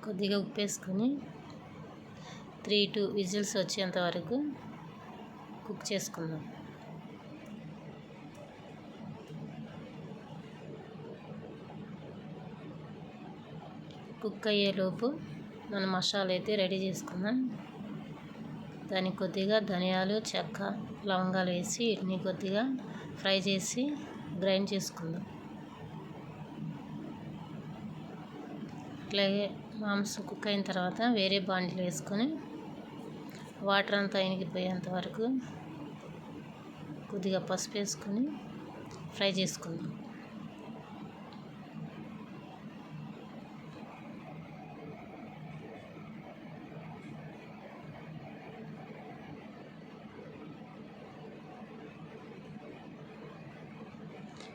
కొద్దిగా ఉప్పు వేసుకొని 3-2 విజిల్స్ వచ్చేంత వరకు కుక్ చేసుకుందాం. కుక్ అయ్యేలోపు మనం మసాలా అయితే రెడీ చేసుకుందాం. దానికి కొద్దిగా ధనియాలు, చెక్క, లవంగాలు వేసి వీటిని కొద్దిగా ఫ్రై చేసి గ్రైండ్ చేసుకుందాం. అట్లాగే మాంసం కుక్ అయిన తర్వాత వేరే బాండిలో వేసుకొని వాటర్ అంతా ఇనికిపోయేంత వరకు కొద్దిగా పసుపు వేసుకొని ఫ్రై చేసుకుందాం.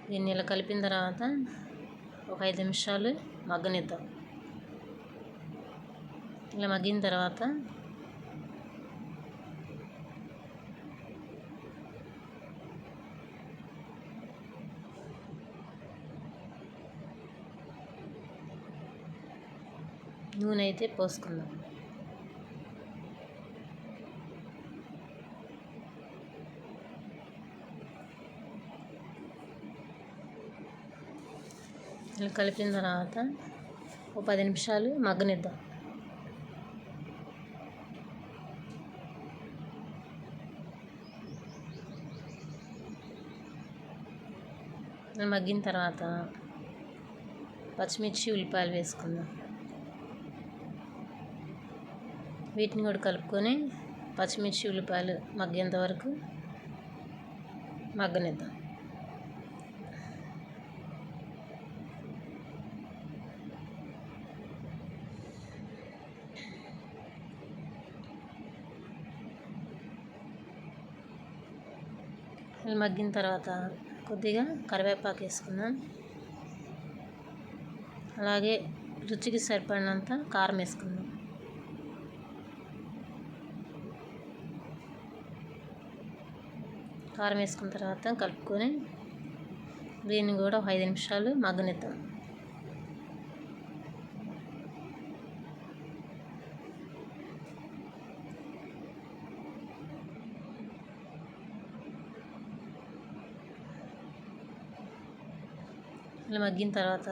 దీన్ని ఇలా కలిపిన తర్వాత ఒక 5 నిమిషాలు మగ్గనిద్దాం. ఇలా మగ్గిన తర్వాత నూనె అయితే పోసుకుందాం. ఇలా కలిపిన తర్వాత ఒక 10 నిమిషాలు మగ్గనిద్దాం. మగ్గిన తర్వాత పచ్చిమిర్చి, ఉల్లిపాయలు వేసుకుందాం. వీటిని కూడా కలుపుకొని పచ్చిమిర్చి, ఉల్లిపాయలు మగ్గేంత వరకు మగ్గనిద్దాం. మగ్గిన తర్వాత కొద్దిగా కరివేపాకు వేసుకుందాం. అలాగే రుచికి సరిపడినంత కారం వేసుకుందాం. కారం వేసుకున్న తర్వాత కలుపుకొని దీన్ని కూడా 5 నిమిషాలు మగ్గనిద్దాం. ఇలా మగ్గిన తర్వాత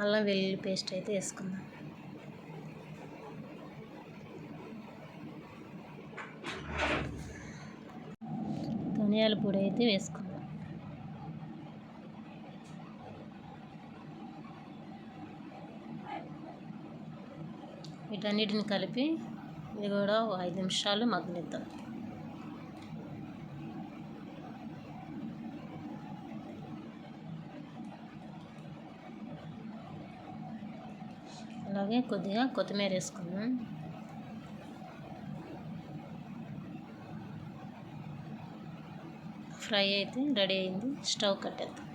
అల్లం వెల్లుల్లి పేస్ట్ అయితే వేసుకుందాం. ధనియాల పొడి అయితే వేసుకుందాం. వీటన్నిటిని కలిపి ఇది కూడా 5 నిమిషాలు మగ్గనిద్దాం. అలాగే కొద్దిగా కొత్తిమీర వేసుకుందాం. ఫ్రై అయితే రెడీ అయింది. స్టవ్ కట్టేద్దాం.